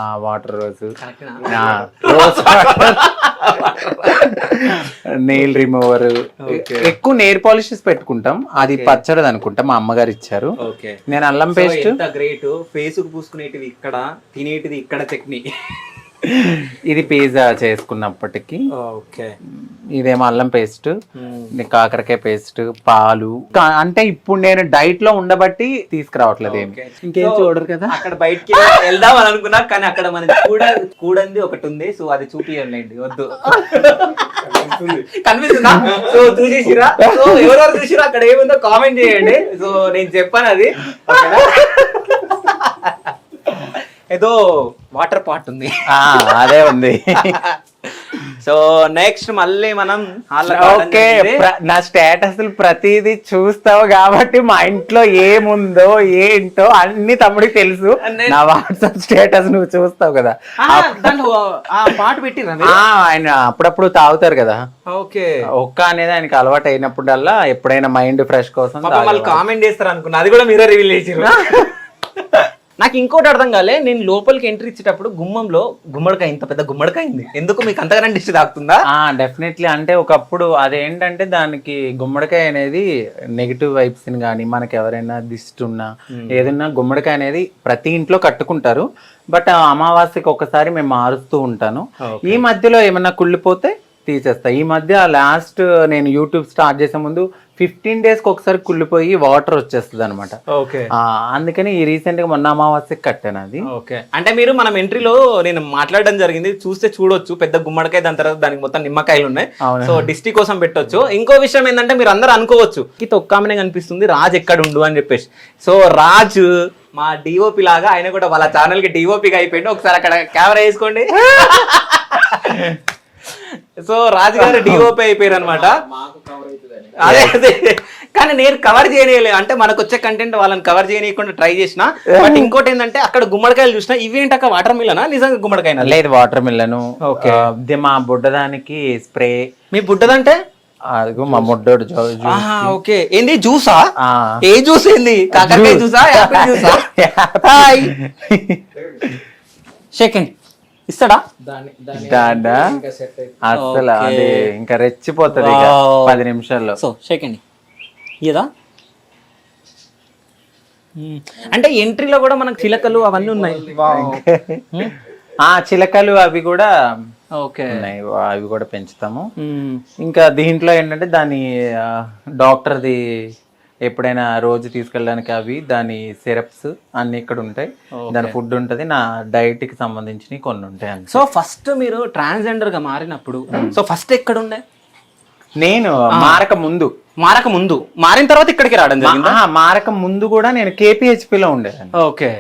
నెయిల్ రిమూవర్, ఎక్కువ నెయిల్ పాలిషెస్ పెట్టుకుంటాం. అది పచ్చడి అనుకుంటా, మా అమ్మగారు ఇచ్చారు. నేను అల్లం పేస్ట్. గ్రేట్. ఫేస్ కు పూసుకునేటివి ఇక్కడ, తినేటిది ఇక్కడ చట్నీ. ఇది పిజ్జా చేసుకున్నప్పటికీ. ఓకే. ఇదేమో అల్లం పేస్ట్, కాకరకాయ పేస్ట్, పాలు. అంటే ఇప్పుడు నేను డైట్ లో ఉండబట్టి తీసుకురావట్లేదు ఏమి. ఇంకేం చూడరు కదా. అక్కడ బయటికి వెళ్దాం అని అనుకున్నా, కానీ అక్కడ మనం కూడంది ఒకటి ఉంది. సో అది చూపియండి, వద్దు. కనిపిస్తుందా? సో చూసేసిరా? సో ఎవరెవరు చూసిరా అక్కడ ఏముందో కామెంట్ చేయండి. సో నేను చెప్పాను అది. ఏదో వాటర్ పాట్ ఉంది, అదే ఉంది. సో నెక్స్ట్ మళ్ళీ మనం ఓకే, నా స్టేటస్ ప్రతిదీ చూస్తావు కాబట్టి మా ఇంట్లో ఏముందో ఏంటో అన్ని తమ్ముడికి తెలుసు. నా వాట్సాప్ స్టేటస్ నువ్వు చూస్తావు కదా, పాట పెట్టిరా? ఆయన అప్పుడప్పుడు తాగుతారు కదా. ఓకే, ఒక్క అనేది ఆయనకి అలవాటు అయినప్పుడల్లా ఎప్పుడైనా మైండ్ ఫ్రెష్ కోసం వాళ్ళు కామెంట్ చేస్తారు అనుకున్నా, అది కూడా మీరే రివీల్ చేసారు. నాకు ఇంకోటి అర్థం కాలే, నేను లోపలికి ఎంట్రీ ఇచ్చేటప్పుడు గుమ్మంలో గుమ్మడికాయ, ఇంత పెద్ద గుమ్మడికాయ ఉంది. ఎందుకు మీకు అంతగానే దిష్టి తాకుతుందా? డెఫినెట్లీ. అంటే ఒకప్పుడు అదేంటంటే దానికి గుమ్మడికాయ అనేది నెగిటివ్ వైబ్స్ ని కానీ, మనకి ఎవరైనా దిష్టి ఉన్నా ఏదన్నా గుమ్మడికాయ అనేది ప్రతి ఇంట్లో కట్టుకుంటారు. బట్ అమావాస్యకి ఒకసారి మేము మారుస్తూ ఉంటాను. ఈ మధ్యలో ఏమన్నా కుళ్ళిపోతే తీసేస్తా. ఈ మధ్య లాస్ట్ నేను యూట్యూబ్ స్టార్ట్ చేసే ముందు 15 days కి ఒకసారి కుళ్ళిపోయి వాటర్ వచ్చేస్తుంది అనమాట. అందుకని ఈ రీసెంట్ గా మొన్న అమావాస్యకి కట్టాను అది. ఓకే, అంటే మీరు మనం ఎంట్రీలో నేను మాట్లాడడం జరిగింది, చూస్తే చూడొచ్చు పెద్ద గుమ్మడికాయ, దాని తర్వాత దానికి మొత్తం నిమ్మకాయలు ఉన్నాయి. సో డిస్టి కోసం పెట్టొచ్చు. ఇంకో విషయం ఏంటంటే మీరు అందరూ అనుకోవచ్చు ఒక్కామనే కనిపిస్తుంది, రాజ్ ఎక్కడ ఉండు అని చెప్పేసి. సో రాజ్ మా డిఓపి లాగా ఆయన కూడా వాళ్ళ ఛానల్ కి డిఓపిగా అయిపోయింది. ఒకసారి అక్కడ కెమెరా వేసుకోండి. సో రాజు గారు డిఓపి అయిపోయారు అనమాట. అదే అదే, కానీ నేను కవర్ చేయలేదు. అంటే మనకు వచ్చే కంటెంట్ వాళ్ళని కవర్ చేయకుండా ట్రై చేసిన. బట్ ఇంకోటి ఏంటంటే అక్కడ గుమ్మడికాయలు చూసిన, ఇవేంటక్క వాటర్ మిల్లనా నిజంగా గుమ్మడికాయ? లేదు, వాటర్ మిల్లను. మా బుడ్డదానికి స్ప్రే. మీ బుడ్డదంటే అదిగో మా ముడ్డోడు. ఓకే, ఏంది జ్యూసా? ఏ జ్యూస్ ఏంది? కాకరకాయ జ్యూసా, యాపిల్ జ్యూసా? సెకండ్ ఇస్తాడా? అసలు అది ఇంకా రెచ్చిపోతుంది 10 నిమిషాల్లో. సో సెకండ్ ఇదా అంటే ఎంట్రీలో కూడా మనకు చిలకలు అవన్నీ ఉన్నాయి. చిలకలు అవి కూడా ఓకే ఉన్నాయి, అవి కూడా పెంచుతాము. ఇంకా దీంట్లో ఏంటంటే దాని డాక్టర్ది ఎప్పుడైనా రోజు తీసుకెళ్ళడానికి అవి, దాని సిరప్స్ అన్ని ఇక్కడ ఉంటాయి. దాని ఫుడ్ ఉంటుంది, నా డైట్ కి సంబంధించినవి కొన్ని ఉంటాయి. సో ఫస్ట్ మీరు ట్రాన్స్జెండర్ గా మారినప్పుడు సో ఫస్ట్ ఎక్కడ ఉండే? నేను మారక ముందు మారిన తర్వాత ఇక్కడికి రావడం జరిగింది. మారక ముందు కూడా నేను కేపీహెచ్పి లో ఉండేదాన్ని. ఓకే,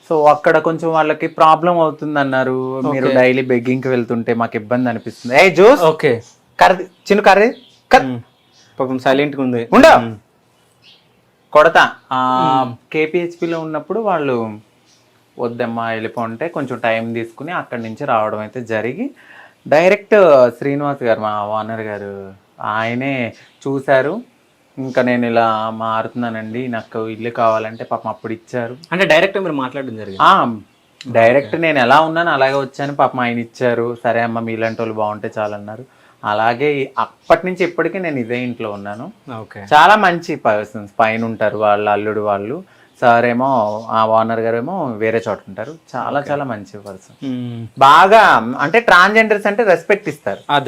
సో అక్కడ కొంచెం వాళ్ళకి ప్రాబ్లం అవుతుంది అన్నారు. మీరు డైలీ బెగ్గింగ్ కి వెళ్తుంటే మాకు ఇబ్బంది అనిపిస్తుంది. ఏ జ్యూస్ ఓకే, కర్రీ చిన్న కర్రీ పాపం సైలెంట్ గా ఉంది, ఉండ కొడతా. కేపీహెచ్పిలో ఉన్నప్పుడు వాళ్ళు వద్దమ్మా వెళ్ళిపోంటే కొంచెం టైం తీసుకుని అక్కడి నుంచి రావడం అయితే జరిగి, డైరెక్ట్ శ్రీనివాస్ గారు మా ఓనర్ గారు ఆయనే చూశారు. ఇంకా నేను ఇలా మారుతున్నానండి, నాకు ఇల్లు కావాలంటే పాపం అప్పుడు ఇచ్చారు. అంటే డైరెక్ట్ మీరు మాట్లాడడం జరిగింది? డైరెక్ట్ నేను ఎలా ఉన్నాను అలాగే వచ్చాను, పాపం ఆయన ఇచ్చారు. సరే అమ్మ మీలాంటి వాళ్ళు బాగుంటే చాలన్నారు. అలాగే అప్పటి నుంచి ఇప్పటికీ నేను ఇదే ఇంట్లో ఉన్నాను. చాలా మంచి పర్సన్స్ పైన ఉంటారు, వాళ్ళ అల్లుడు వాళ్ళు. సార్ ఏమో ఆ ఓనర్ గారు ఏమో వేరే చోట ఉంటారు. చాలా చాలా మంచి పర్సన్. బాగా అంటే ట్రాన్స్జెండర్స్ అంటే రెస్పెక్ట్ ఇస్తారు. అదే